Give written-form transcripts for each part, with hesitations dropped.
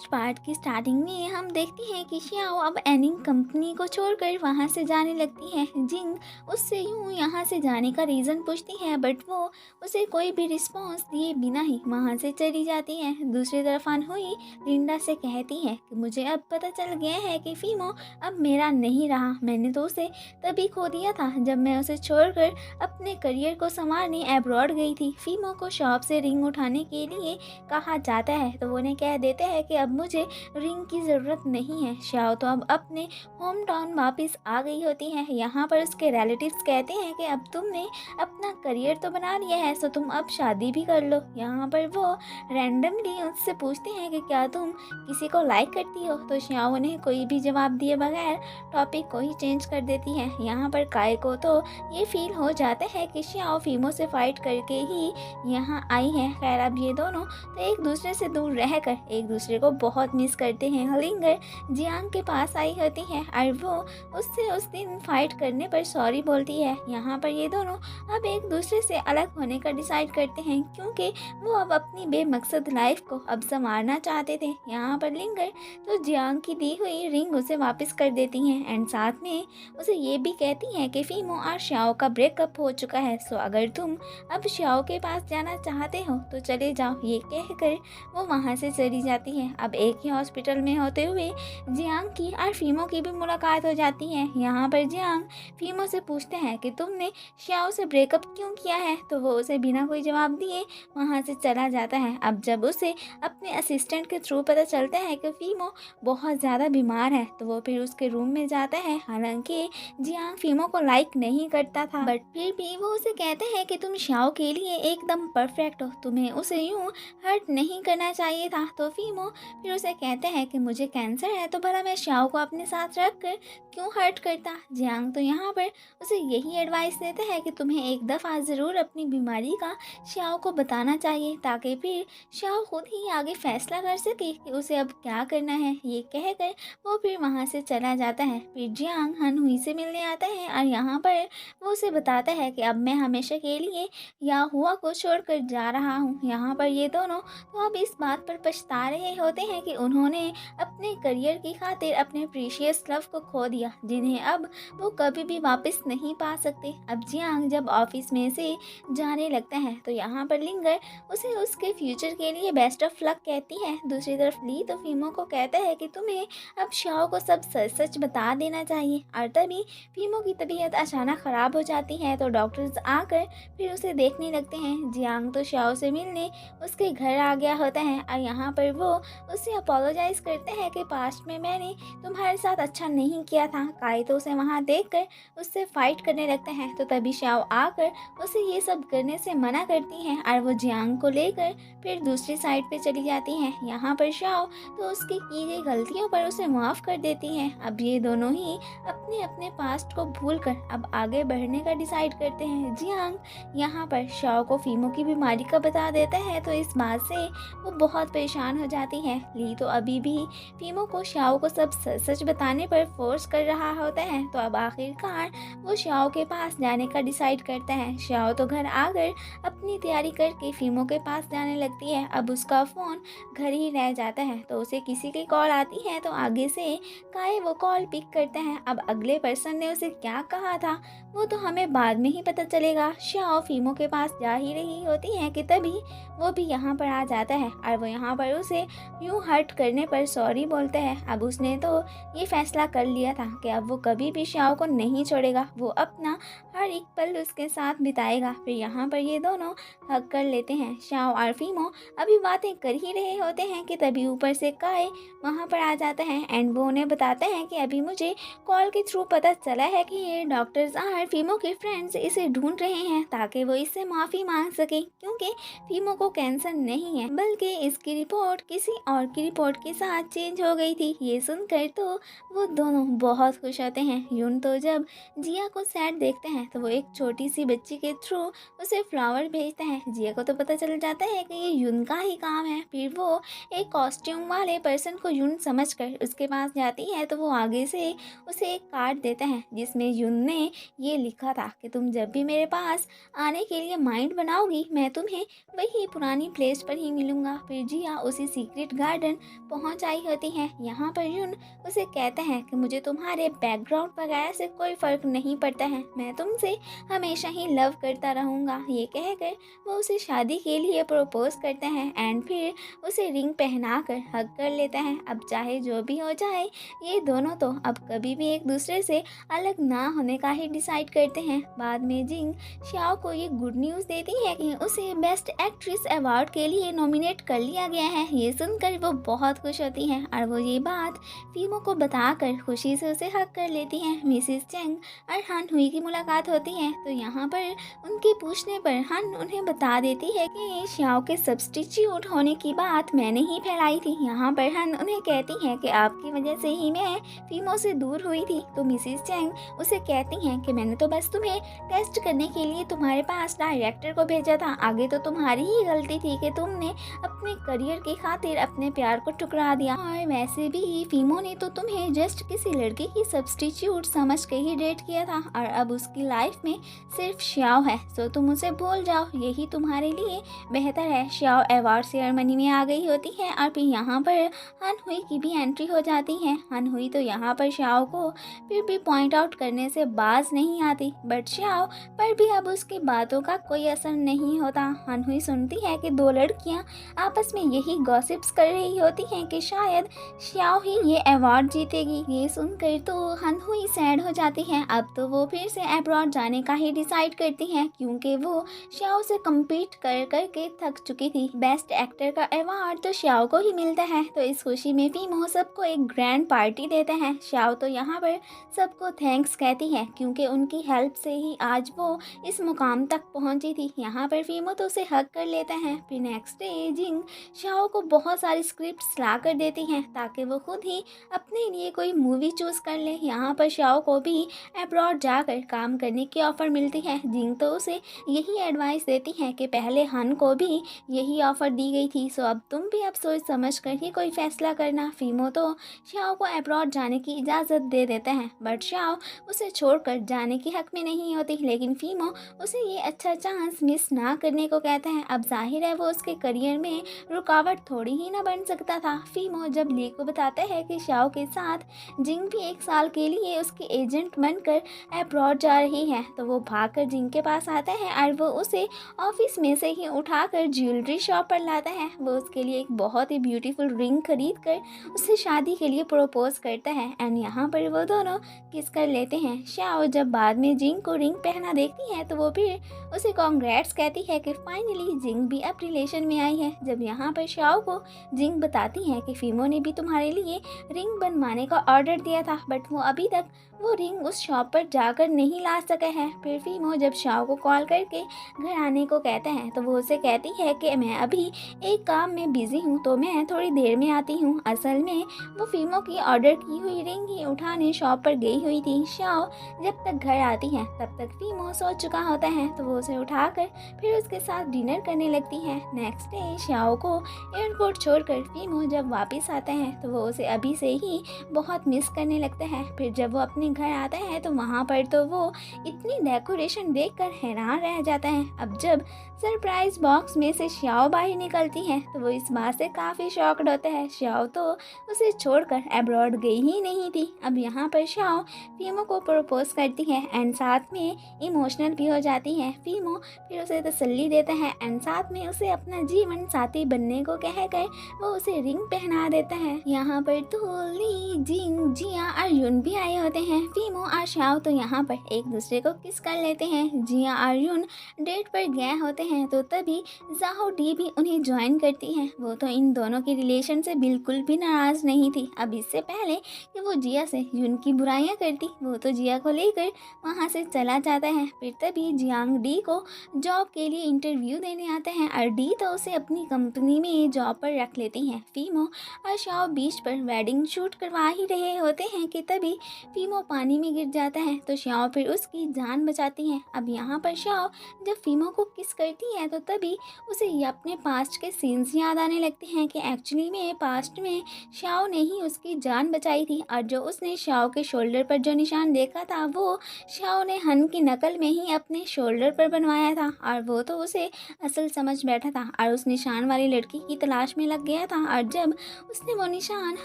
Next part की starting में हम देखते हैं कि श्याओ अब एनिंग कंपनी को छोड़कर वहां से जाने लगती है। जिंग उससे यूं यहाँ से जाने का रीज़न पूछती है, बट वो उसे कोई भी रिस्पॉन्स दिए बिना ही वहां से चली जाती है। दूसरी तरफ अनहुई लिंडा से कहती है कि मुझे अब पता चल गया है कि फीमो अब मेरा नहीं रहा। मैंने तो उसे तभी खो दिया था जब मैं उसे छोड़कर अपने करियर को संवारने अब्रॉड गई थी। फीमो को शॉप से रिंग उठाने के लिए कहा जाता है तो वो उन्हें कह देते हैं कि अब मुझे रिंग की ज़रूरत नहीं है। श्याओ तो अब अपने होम टाउन वापस आ गई होती है। यहाँ पर उसके रिलेटिव्स कहते हैं कि अब तुमने अपना करियर तो बना लिया है, सो तुम अब शादी भी कर लो। यहाँ पर वो रैंडमली उससे पूछते हैं कि क्या तुम किसी को लाइक करती हो, तो श्याओ उन्हें कोई भी जवाब दिए बगैर टॉपिक को ही चेंज कर देती है। यहाँ पर काय को तो ये फील हो जाता है कि श्याओ फीमो से फाइट करके ही यहाँ आई है। खैर अब ये दोनों तो एक दूसरे से दूर रहकर एक दूसरे को बहुत मिस करते हैं। लिंगर जियांग के पास आई होती है और वो उससे उस दिन फाइट करने पर सॉरी बोलती है। यहाँ पर ये दोनों अब एक दूसरे से अलग होने का डिसाइड करते हैं क्योंकि वो अब अपनी बेमकसद लाइफ को अब संवारना चाहते थे। यहाँ पर लिंगर तो जियांग की दी हुई रिंग उसे वापस कर देती हैं एंड साथ में उसे ये भी कहती हैं कि फीमो और श्याओ का ब्रेकअप हो चुका है, सो अगर तुम अब श्याओ के पास जाना चाहते हो तो चले जाओ। ये कहकर वो वहाँ से चली जाती है। अब एक ही हॉस्पिटल में होते हुए जियांग की और फीमो की भी मुलाकात हो जाती है। यहाँ पर जियांग फीमो से पूछते हैं कि तुमने श्याओ से ब्रेकअप क्यों किया है, तो वो उसे बिना कोई जवाब दिए वहाँ से चला जाता है। अब जब उसे अपने असिस्टेंट के थ्रू पता चलता है कि फीमो बहुत ज़्यादा बीमार है तो वो फिर उसके रूम में जाता है। हालांकि जियांग फीमो को लाइक नहीं करता था, बट फिर भी वो उसे कहते हैं कि तुम श्याओ के लिए एकदम परफेक्ट हो, तुम्हें उसे यूं हर्ट नहीं करना चाहिए था। तो फीमो फिर उसे कहते हैं कि मुझे कैंसर है तो भला मैं श्याओ को अपने साथ रख कर क्यों हर्ट करता। जियांग तो यहाँ पर उसे यही एडवाइस देता है कि तुम्हें एक दफ़ा ज़रूर अपनी बीमारी का श्याओ को बताना चाहिए ताकि फिर श्याओ खुद ही आगे फैसला कर सके कि उसे अब क्या करना है। ये कहकर वो फिर वहाँ से चला जाता है। फिर जियांग हनहुई से मिलने आता है और यहाँ पर वो उसे बताता है कि अब मैं हमेशा के लिए या हुआ को छोड़कर जा रहा हूँ। यहाँ पर ये दोनों तो अब इस बात पर पछता रहे होते हैं कि उन्होंने अपने करियर की खातिर अपने प्रीशियस लव को खो दिया, जिन्हें अब वो कभी भी वापस नहीं पा सकते। अब जियांग जब ऑफिस में से जाने लगता है तो यहाँ पर लिंगर उसे उसके फ्यूचर के लिए बेस्ट ऑफ लक कहती है। दूसरी तरफ ली तो फीमो को कहता है कि तुम्हें अब श्याओ को सब सच सच बता देना चाहिए। और तभी फीमो की तबीयत अचानक ख़राब हो जाती है तो डॉक्टर्स आकर फिर उसे देखने लगते हैं। जियांग तो श्याओ से मिलने उसके घर आ गया होता है और यहाँ पर वो उससे अपोलोजाइज करते हैं कि पास्ट में मैंने तुम्हारे साथ अच्छा नहीं किया था। काई तो उसे वहाँ देखकर उससे फाइट करने लगता है तो तभी श्याओ आकर उसे ये सब करने से मना करती हैं और वो जियांग को लेकर फिर दूसरी साइड पे चली जाती हैं। यहाँ पर श्याओ तो उसकी की गई गलतियों पर उसे माफ़ कर देती हैं। अब ये दोनों ही अपने अपने पास्ट को भूलकर अब आगे बढ़ने का डिसाइड करते हैं। जियांग यहाँ पर श्याओ को फीमो की बीमारी का बता देता है तो इस बात से वो बहुत परेशान हो जाती है। ली तो अभी भी फीमो को श्याओ को सब सच सच बताने पर फोर्स कर रहा होता है तो अब आखिरकार वो श्याओ के पास जाने का डिसाइड करता है। श्याओ तो घर आकर अपनी तैयारी करके फीमो के पास जाने लगती है। अब उसका फ़ोन घर ही रह जाता है तो उसे किसी की कॉल आती है तो आगे से काई वो कॉल पिक करता है। अब अगले पर्सन ने उसे क्या कहा था वो तो हमें बाद में ही पता चलेगा। श्याओ फीमो के पास जा ही रही होती है कि तभी वो भी यहाँ पर आ जाता है और वो यहाँ पर उसे यूं हर्ट करने पर सॉरी बोलता है। अब उसने तो ये फैसला कर लिया था कि अब वो कभी भी श्याओ को नहीं छोड़ेगा, वो अपना हर एक पल उसके साथ बिताएगा। फिर यहाँ पर ये दोनों हक कर लेते हैं। श्याओ और फीमो अभी बातें कर ही रहे होते हैं कि तभी ऊपर से काय वहाँ पर आ जाता है एंड वो उन्हें बताता है कि अभी मुझे कॉल के थ्रू पता चला है कि ये डॉक्टर्स और फीमो के फ्रेंड्स इसे ढूंढ रहे हैं ताकि वो इससे माफ़ी मांग सके क्योंकि फीमो को कैंसर नहीं है बल्कि इसकी रिपोर्ट किसी और की रिपोर्ट के साथ चेंज हो गई थी। ये सुनकर तो वो दोनों बहुत खुश होते हैं। यून तो जब जिया को सैड देखते हैं तो वो एक छोटी सी बच्ची के थ्रू उसे फ्लावर भेजता है। जिया को तो पता चल जाता है कि ये यून का ही काम है। फिर वो एक कॉस्ट्यूम वाले पर्सन को यून समझकर उसके पास जाती है तो वो आगे से उसे एक कार्ड देता है जिसमें यून ने ये लिखा था कि तुम जब भी मेरे पास आने के लिए माइंड बनाओगी मैं तुम्हें वही पुरानी प्लेस पर ही मिलूंगा। फिर जिया उसी सीक्रेट गार्डन गार्डन पहुंच आई होती है। यहाँ पर युन उसे कहता है कि मुझे तुम्हारे बैकग्राउंड वगैरह से कोई फ़र्क नहीं पड़ता है, मैं तुमसे हमेशा ही लव करता रहूँगा। ये कहकर वो उसे शादी के लिए प्रपोज करता है एंड फिर उसे रिंग पहना कर हग कर लेता है। अब चाहे जो भी हो जाए, ये दोनों तो अब कभी भी एक दूसरे से अलग ना होने का ही डिसाइड करते हैं। बाद में जिंग शाओ को ये गुड न्यूज़ देती है कि उसे बेस्ट एक्ट्रेस अवार्ड के लिए नॉमिनेट कर लिया गया है। ये सुनकर वो बहुत खुश होती है और वो ये बात फीमो को बताकर खुशी से उसे हक कर लेती है। मिसिस चेंग और हान हुई की मुलाकात होती है तो यहाँ पर उनके पूछने पर हान उन्हें बता देती है कि शाओ के सब्स्टिट्यूट होने की बात मैंने ही फैलाई थी। यहाँ पर हान उन्हें कहती है कि आपकी वजह से ही मैं फीमो से दूर हुई थी। तो मिसिस चेंग उसे कहती हैं कि मैंने तो बस तुम्हें टेस्ट करने के लिए तुम्हारे पास डायरेक्टर को भेजा था, आगे तो तुम्हारी ही गलती थी कि तुमने अपने करियर की खातिर अपने प्यार को ठुकरा दिया। और वैसे भी फीमो ने तो तुम्हें जस्ट किसी लड़के की सब्स्टिट्यूट समझ के ही डेट किया था और अब उसकी लाइफ में सिर्फ शाओ है, सो तुम उसे भूल जाओ, यही तुम्हारे लिए बेहतर है। शाओ अवार्ड सेरेमनी में आ गई होती है और फिर यहाँ पर हान हुई की भी एंट्री हो जाती है। हान हुई तो यहाँ पर शाओ को फिर भी पॉइंट आउट करने से बाज नहीं आती, बट शाओ पर भी अब उसकी बातों का कोई असर नहीं होता। हान हुई सुनती है कि दो लड़कियां आपस में यही गॉसिप्स कर रही होती हैं कि शायद शाओ ही ये अवार्ड जीतेगी। ये सुनकर तो हान हुई सैड हो जाती है। अब तो वो फिर से अब्रॉड जाने का ही डिसाइड करती है क्योंकि वो शाओ से कम्पीट कर कर के थक चुकी थी। बेस्ट एक्टर का अवार्ड तो शाओ को ही मिलता है तो इस खुशी में फीमो सबको एक ग्रैंड पार्टी देते हैं। शाओ तो यहाँ पर सबको थैंक्स कहती है क्योंकि उनकी हेल्प से ही आज वो इस मुकाम तक पहुंची थी। यहाँ पर फीमो तो उसे हक कर लेते हैं। फिर नेक्स्ट डे जिंग शाओ को बहुत सारी स्क्रिप्ट्स ला कर देती हैं ताकि वो खुद ही अपने लिए कोई मूवी चूज़ कर ले। यहाँ पर शाओ को भी अब्रॉड जाकर काम करने की ऑफ़र मिलती है। जिंग तो उसे यही एडवाइस देती है कि पहले हन को भी यही ऑफ़र दी गई थी, सो अब तुम भी अब सोच समझ कर ही कोई फैसला करना। फीमो तो शाओ को अब्रॉड जाने की इजाज़त दे देते हैं बट शाओ उसे छोड़कर जाने की हक में नहीं होती, लेकिन फीमो उसे ये अच्छा चांस मिस ना करने को कहते हैं। अब जाहिर है वो उसके करियर में रुकावट थोड़ी ही ना बन सकता था। फीमो जब ली को बताते हैं कि शाओ के साथ जिंग भी 1 साल के लिए उसके एजेंट बनकर अब्रॉड जा रही है तो वो भागकर जिंग के पास आता है और वो उसे ऑफिस में से ही उठाकर ज्वेलरी शॉप पर लाता है। वो उसके लिए एक बहुत ही ब्यूटीफुल रिंग खरीद कर उसे शादी के लिए प्रपोज करता है एंड यहाँ पर वो दोनों किस कर लेते हैं। शाओ जब बाद में जिंग को रिंग पहना देखती है तो वो फिर उसे कॉन्ग्रेट्स कहती है कि फाइनली जिंग भी अब रिलेशन में आई है। जब यहाँ पर शाओ को जिंग बताती है कि फीमो ने भी तुम्हारे लिए रिंग बनवाने का ऑर्डर दिया था बट वो अभी तक वो रिंग उस शॉप पर जाकर नहीं ला सके हैं। फिर फीमो जब शाओ को कॉल करके घर आने को कहते हैं तो वो उसे कहती है कि मैं अभी एक काम में बिजी हूँ तो मैं थोड़ी देर में आती हूँ। असल में वो फीमो की ऑर्डर की हुई रिंग ही उठाने शॉप पर गई हुई थी। शाओ जब तक घर आती है तब तक फीमो सो चुका होता है तो वो उसे उठाकर फिर उसके साथ डिनर करने लगती है। नेक्स्ट डे शाओ को एयरपोर्ट छोड़कर फीमो जब वापस आते हैं तो वो उसे अभी से ही बहुत मिस करने लगते हैं। फिर जब वो अपने घर आता है तो वहाँ पर तो वो इतनी डेकोरेशन देखकर हैरान रह जाता है। अब जब सरप्राइज बॉक्स में से शाओ बाहर निकलती है तो वो इस बात से काफ़ी शॉक्ड होता है। शाओ तो उसे छोड़कर अब्रॉड गई ही नहीं थी। अब यहाँ पर शाओ फीमो को प्रपोज करती है एंड साथ में इमोशनल भी हो जाती है। फीमो फिर उसे तसल्ली देता है एंड साथ में उसे अपना जीवन साथी बनने को कहकर वो उसे रिंग पहना देता है। यहाँ पर तो ली, जिंग, जिया और युन भी आए होते हैं। फीमो और शाओ तो यहाँ पर एक दूसरे को किस कर लेते हैं। जिया और युन डेट पर गए होते हैं तो तभी जाहो डी भी उन्हें ज्वाइन करती है। वो तो इन दोनों के रिलेशन से बिल्कुल भी नाराज़ नहीं थी। अब इससे पहले कि वो जिया से युन की बुराइयां करती वो तो जिया को लेकर वहाँ से चला जाता है। फिर तभी जियांग डी को जॉब के लिए इंटरव्यू देने आते हैं और डी तो उसे अपनी कंपनी में जॉब पर रख लेती हैं। फीमो और शाओ बीच पर वेडिंग शूट करवा ही रहे होते हैं कि तभी फीमो पानी में गिर जाता है तो श्याओ फिर उसकी जान बचाती है। अब यहाँ पर श्याओ जब फीमो को किस करती है तो तभी उसे ये अपने पास्ट के सीन्स याद आने लगते हैं कि एक्चुअली में पास्ट में श्याओ ने ही उसकी जान बचाई थी और जो उसने श्याओ के शोल्डर पर जो निशान देखा था वो श्याओ ने हन की नकल में ही अपने शोल्डर पर बनवाया था और वो तो उसे असल समझ बैठा था और उस निशान वाली लड़की की तलाश में लग गया था। और जब उसने वो निशान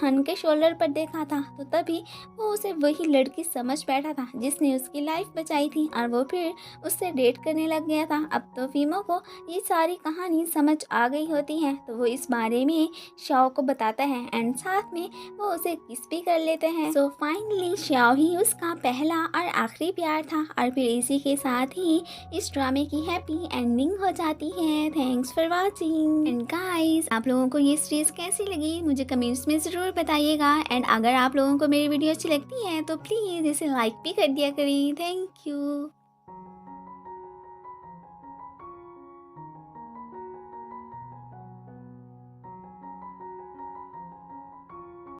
हन के शोल्डर पर देखा था तो तभी वो उसे वही लड़की समझ बैठा था जिसने उसकी लाइफ बचाई थी और वो फिर उससे डेट करने लग गया था। अब तो फीमो को ये सारी कहानी समझ आ गई होती है तो वो इस बारे में श्याओ को बताता है एंड साथ में वो उसे किस भी कर लेते हैं। सो फाइनली श्याओ ही उसका पहला और आखिरी प्यार था और फिर इसी के साथ ही इस ड्रामे की हैप्पी एंडिंग हो जाती है। Thanks for watching and guys, आप लोगों को ये सीरीज कैसी लगी मुझे कमेंट्स में ज़रूर बताइएगा एंड अगर आप लोगों को मेरी वीडियो अच्छी लगती है तो प्लीज़ इसे लाइक भी कर दिया करें। Thank you.